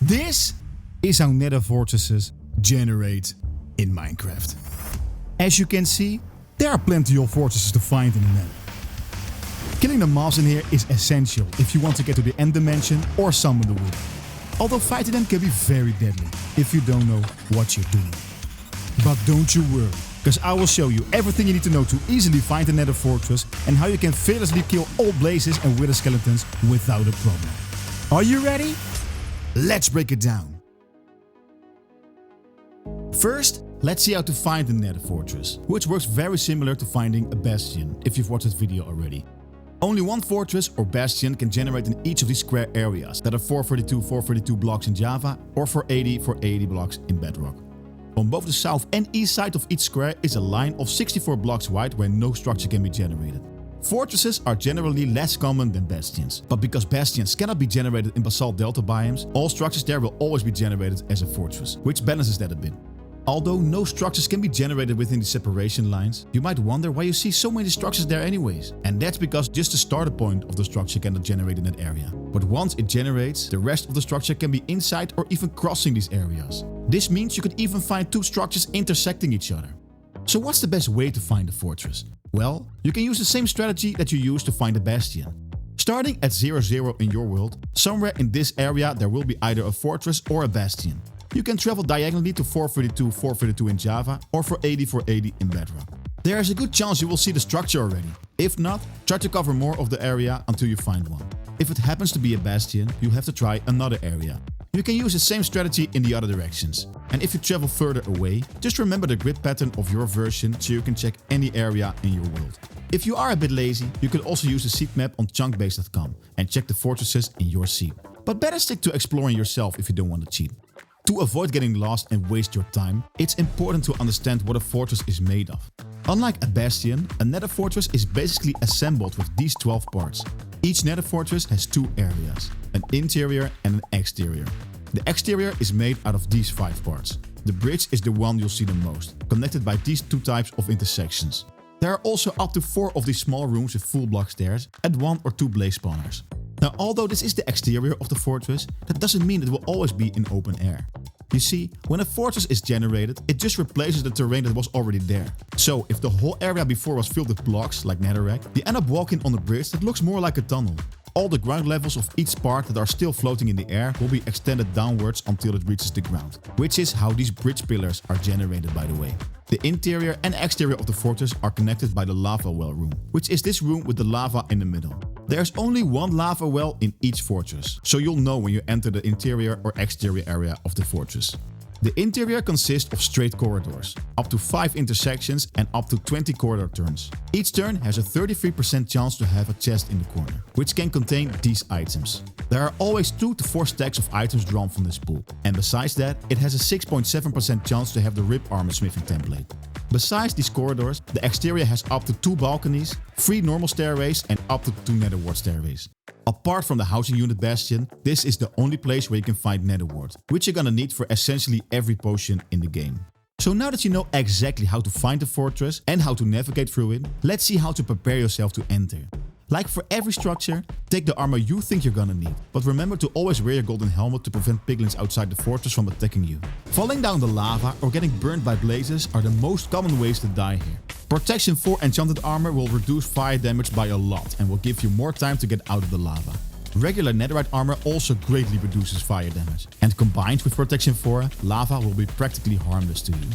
This is how Nether Fortresses generate in Minecraft. As you can see, there are plenty of fortresses to find in the Nether. Killing the mobs in here is essential if you want to get to the end dimension or summon the wood. Although fighting them can be very deadly if you don't know what you're doing. But don't you worry, because I will show you everything you need to know to easily find the Nether Fortress and how you can fearlessly kill all blazes and wither skeletons without a problem. Are you ready? Let's break it down. First, let's see how to find the Nether Fortress, which works very similar to finding a bastion if you've watched this video already. Only one fortress or bastion can generate in each of these square areas that are 432 blocks in Java or 480 blocks in Bedrock. On both the south and east side of each square is a line of 64 blocks wide where no structure can be generated. Fortresses are generally less common than bastions, but because bastions cannot be generated in basalt delta biomes, all structures there will always be generated as a fortress, which balances that a bit. Although no structures can be generated within the separation lines, you might wonder why you see so many structures there anyways. And that's because just the starter point of the structure cannot generate in that area. But once it generates, the rest of the structure can be inside or even crossing these areas. This means you could even find two structures intersecting each other. So what's the best way to find a fortress? Well, you can use the same strategy that you use to find a bastion. Starting at 0,0 in your world, somewhere in this area there will be either a fortress or a bastion. You can travel diagonally to 432 in Java or 480 in Bedrock. There is a good chance you will see the structure already. If not, try to cover more of the area until you find one. If it happens to be a bastion, you have to try another area. You can use the same strategy in the other directions. And if you travel further away, just remember the grid pattern of your version so you can check any area in your world. If you are a bit lazy, you can also use the seed map on chunkbase.com and check the fortresses in your seed. But better stick to exploring yourself if you don't want to cheat. To avoid getting lost and waste your time, it's important to understand what a fortress is made of. Unlike a bastion, a Nether Fortress is basically assembled with these 12 parts. Each Nether Fortress has two areas, an interior and an exterior. The exterior is made out of these 5 parts. The bridge is the one you'll see the most, connected by these two types of intersections. There are also up to 4 of these small rooms with full block stairs and 1 or 2 blaze spawners. Now, although this is the exterior of the fortress, that doesn't mean it will always be in open air. You see, when a fortress is generated, it just replaces the terrain that was already there. So, if the whole area before was filled with blocks, like netherrack, you end up walking on a bridge that looks more like a tunnel. All the ground levels of each part that are still floating in the air will be extended downwards until it reaches the ground, which is how these bridge pillars are generated, by the way. The interior and exterior of the fortress are connected by the lava well room, which is this room with the lava in the middle. There's only one lava well in each fortress, so you'll know when you enter the interior or exterior area of the fortress. The interior consists of straight corridors, up to 5 intersections and up to 20 corridor turns. Each turn has a 33% chance to have a chest in the corner, which can contain these items. There are always 2 to 4 stacks of items drawn from this pool, and besides that, it has a 6.7% chance to have the rib armor smithing template. Besides these corridors, the exterior has up to 2 balconies, 3 normal stairways and up to 2 nether wart stairways. Apart from the housing unit bastion, this is the only place where you can find nether wart, which you're gonna need for essentially every potion in the game. So now that you know exactly how to find the fortress and how to navigate through it, let's see how to prepare yourself to enter. Like for every structure, take the armor you think you're gonna need, but remember to always wear your golden helmet to prevent piglins outside the fortress from attacking you. Falling down the lava or getting burned by blazes are the most common ways to die here. Protection 4 enchanted armor will reduce fire damage by a lot and will give you more time to get out of the lava. Regular netherite armor also greatly reduces fire damage, and combined with protection 4, lava will be practically harmless to you.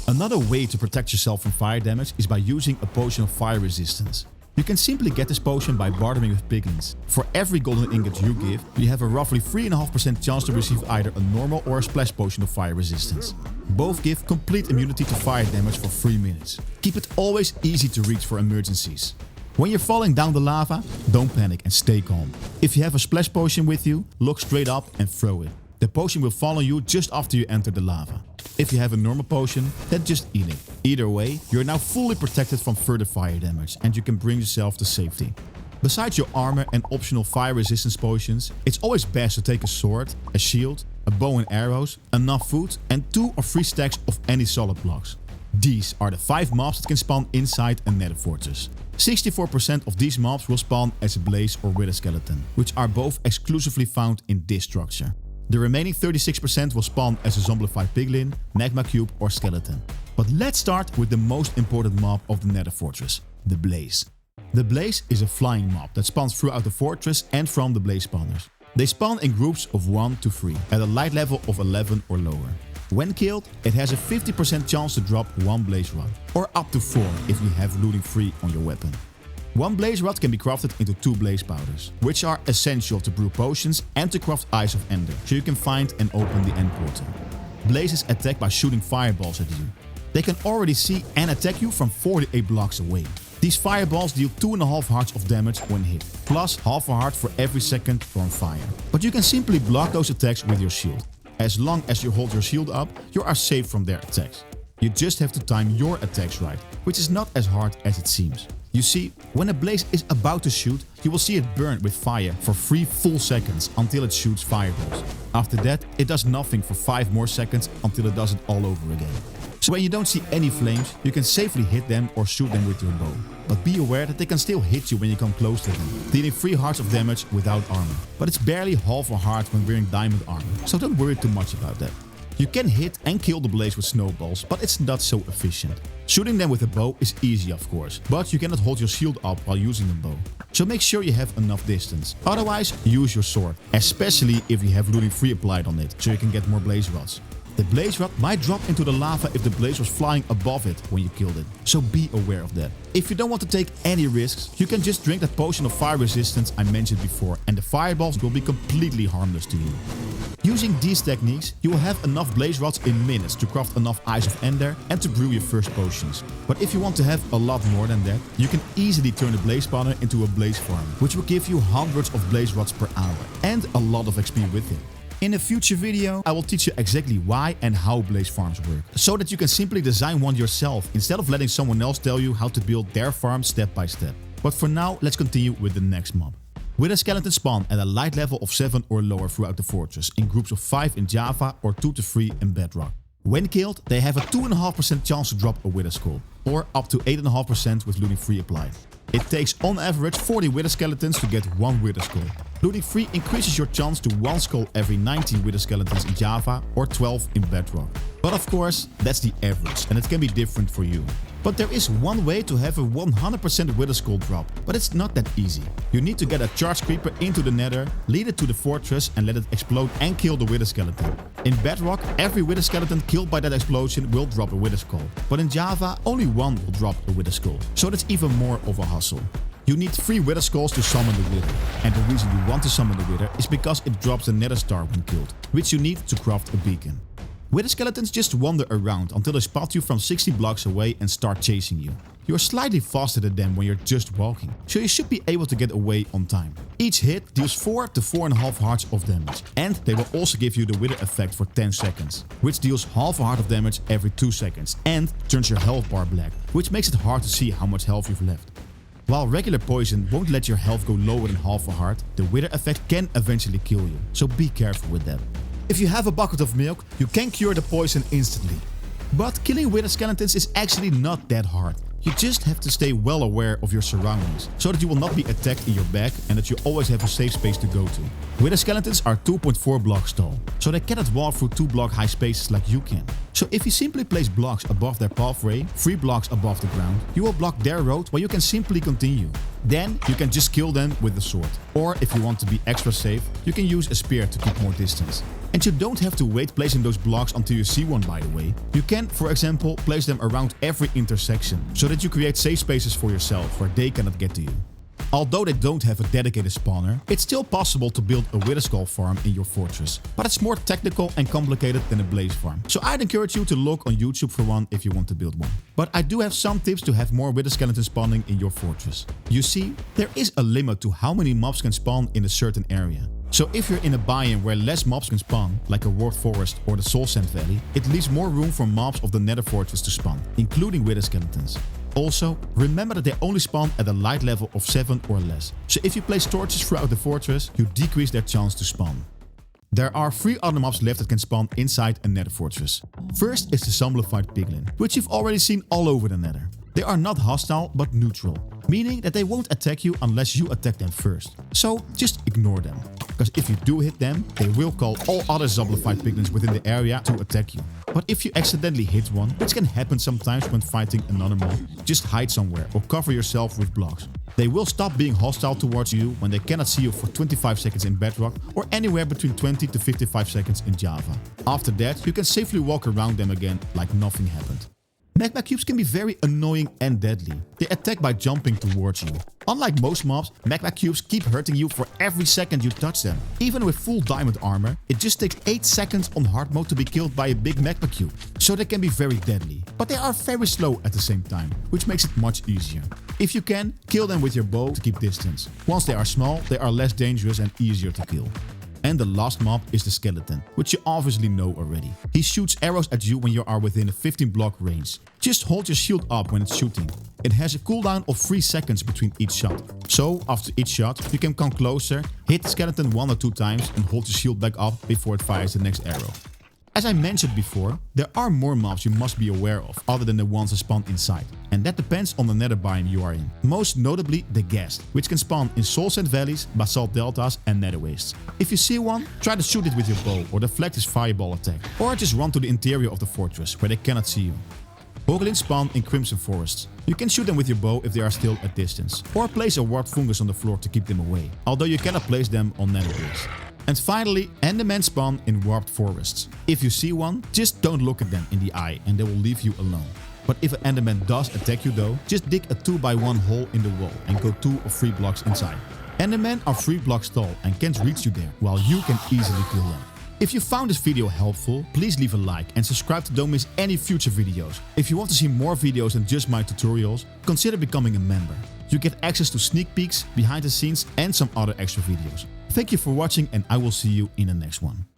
Another way to protect yourself from fire damage is by using a potion of fire resistance. You can simply get this potion by bartering with piglins. For every golden ingot you give, you have a roughly 3.5% chance to receive either a normal or a splash potion of fire resistance. Both give complete immunity to fire damage for 3 minutes. Keep it always easy to reach for emergencies. When you're falling down the lava, don't panic and stay calm. If you have a splash potion with you, look straight up and throw it. The potion will fall on you just after you enter the lava. If you have a normal potion, then just eat it. Either way, you're now fully protected from further fire damage and you can bring yourself to safety. Besides your armor and optional fire resistance potions, it's always best to take a sword, a shield, a bow and arrows, enough food and 2 or 3 stacks of any solid blocks. These are the 5 mobs that can spawn inside a nether fortress. 64% of these mobs will spawn as a blaze or wither skeleton, which are both exclusively found in this structure. The remaining 36% will spawn as a zombified piglin, magma cube or skeleton. But let's start with the most important mob of the Nether Fortress, the Blaze. The Blaze is a flying mob that spawns throughout the fortress and from the Blaze spawners. They spawn in groups of 1 to 3 at a light level of 11 or lower. When killed, it has a 50% chance to drop 1 blaze rod, or up to 4 if you have looting free on your weapon. 1 blaze rod can be crafted into 2 blaze powders, which are essential to brew potions and to craft Eyes of Ender, so you can find and open the end portal. Blazes attack by shooting fireballs at you. They can already see and attack you from 48 blocks away. These fireballs deal 2.5 hearts of damage when hit, plus half a heart for every second you're on fire. But you can simply block those attacks with your shield. As long as you hold your shield up, you are safe from their attacks. You just have to time your attacks right, which is not as hard as it seems. You see, when a blaze is about to shoot, you will see it burn with fire for 3 full seconds until it shoots fireballs. After that, it does nothing for 5 more seconds until it does it all over again. So when you don't see any flames, you can safely hit them or shoot them with your bow. But be aware that they can still hit you when you come close to them, dealing 3 hearts of damage without armor. But it's barely half a heart when wearing diamond armor, so don't worry too much about that. You can hit and kill the blaze with snowballs, but it's not so efficient. Shooting them with a bow is easy of course, but you cannot hold your shield up while using the bow. So make sure you have enough distance. Otherwise, use your sword, especially if you have looting free applied on it, so you can get more blaze rods. The blaze rod might drop into the lava if the blaze was flying above it when you killed it, so be aware of that. If you don't want to take any risks, you can just drink that potion of fire resistance I mentioned before and the fireballs will be completely harmless to you. Using these techniques, you will have enough blaze rods in minutes to craft enough Eyes of Ender and to brew your first potions. But if you want to have a lot more than that, you can easily turn the blaze spawner into a blaze farm, which will give you hundreds of blaze rods per hour and a lot of XP with it. In a future video, I will teach you exactly why and how blaze farms work, so that you can simply design one yourself instead of letting someone else tell you how to build their farm step by step. But for now, let's continue with the next mob. Wither skeletons spawn at a light level of 7 or lower throughout the fortress, in groups of 5 in Java or 2 to 3 in Bedrock. When killed, they have a 2.5% chance to drop a wither skull, or up to 8.5% with looting free applied. It takes on average 40 wither skeletons to get 1 wither skull. Looting free increases your chance to 1 skull every 19 wither skeletons in Java or 12 in Bedrock. But of course, that's the average and it can be different for you. But there is one way to have a 100% wither skull drop, but it's not that easy. You need to get a charge creeper into the nether, lead it to the fortress and let it explode and kill the wither skeleton. In Bedrock, every wither skeleton killed by that explosion will drop a wither skull. But in Java, only 1 will drop a wither skull, so that's even more of a hassle. You need 3 wither skulls to summon the wither, and the reason you want to summon the wither is because it drops the nether star when killed, which you need to craft a beacon. Wither skeletons just wander around until they spot you from 60 blocks away and start chasing you. You're slightly faster than them when you're just walking, so you should be able to get away on time. Each hit deals 4 to 4.5 hearts of damage, and they will also give you the wither effect for 10 seconds, which deals half a heart of damage every 2 seconds and turns your health bar black, which makes it hard to see how much health you've left. While regular poison won't let your health go lower than half a heart, the wither effect can eventually kill you, so be careful with that. If you have a bucket of milk, you can cure the poison instantly. But killing wither skeletons is actually not that hard. You just have to stay well aware of your surroundings, so that you will not be attacked in your back and that you always have a safe space to go to. Wither skeletons are 2.4 blocks tall, so they cannot walk through 2 block high spaces like you can. So if you simply place blocks above their pathway, 3 blocks above the ground, you will block their road while you can simply continue. Then you can just kill them with the sword. Or if you want to be extra safe, you can use a spear to keep more distance. And you don't have to wait placing those blocks until you see one, by the way. You can, for example, place them around every intersection, so that you create safe spaces for yourself where they cannot get to you. Although they don't have a dedicated spawner, it's still possible to build a wither skull farm in your fortress, but it's more technical and complicated than a blaze farm. So I'd encourage you to look on YouTube for one if you want to build one. But I do have some tips to have more wither skeletons spawning in your fortress. You see, there is a limit to how many mobs can spawn in a certain area. So if you're in a biome where less mobs can spawn, like a wart forest or the Soul Sand Valley, it leaves more room for mobs of the Nether Fortress to spawn, including wither skeletons. Also, remember that they only spawn at a light level of 7 or less, so if you place torches throughout the fortress, you decrease their chance to spawn. There are 3 other mobs left that can spawn inside a Nether Fortress. First is the zombified piglin, which you've already seen all over the Nether. They are not hostile, but neutral, meaning that they won't attack you unless you attack them first, so just ignore them. because if you do hit them, they will call all other zombified piglins within the area to attack you. But if you accidentally hit one, which can happen sometimes when fighting another mob, just hide somewhere or cover yourself with blocks. They will stop being hostile towards you when they cannot see you for 25 seconds in Bedrock or anywhere between 20 to 55 seconds in Java. After that, you can safely walk around them again like nothing happened. Magma cubes can be very annoying and deadly. They attack by jumping towards you. Unlike most mobs, magma cubes keep hurting you for every second you touch them. Even with full diamond armor, it just takes 8 seconds on hard mode to be killed by a big magma cube. So they can be very deadly. But they are very slow at the same time, which makes it much easier. If you can, kill them with your bow to keep distance. Once they are small, they are less dangerous and easier to kill. And the last mob is the skeleton, which you obviously know already. He shoots arrows at you when you are within a 15 block range. Just hold your shield up when it's shooting. It has a cooldown of 3 seconds between each shot. So after each shot, you can come closer, hit the skeleton 1 or 2 times and hold your shield back up before it fires the next arrow. As I mentioned before, there are more mobs you must be aware of other than the ones that spawn inside. And that depends on the nether biome you are in. Most notably the ghast, which can spawn in soul sand valleys, basalt deltas and nether wastes. If you see one, try to shoot it with your bow or deflect his fireball attack. Or just run to the interior of the fortress where they cannot see you. Boglins spawn in crimson forests. You can shoot them with your bow if they are still at distance. Or place a wart fungus on the floor to keep them away, although you cannot place them on nether bricks. And finally, endermen spawn in warped forests. If you see one, just don't look at them in the eye and they will leave you alone. But if an enderman does attack you though, just dig a 2x1 hole in the wall and go 2 or 3 blocks inside. Endermen are 3 blocks tall and can't reach you there, while you can easily kill them. If you found this video helpful, please leave a like and subscribe to don't miss any future videos. If you want to see more videos than just my tutorials, consider becoming a member. You get access to sneak peeks, behind the scenes and some other extra videos. Thank you for watching and I will see you in the next one.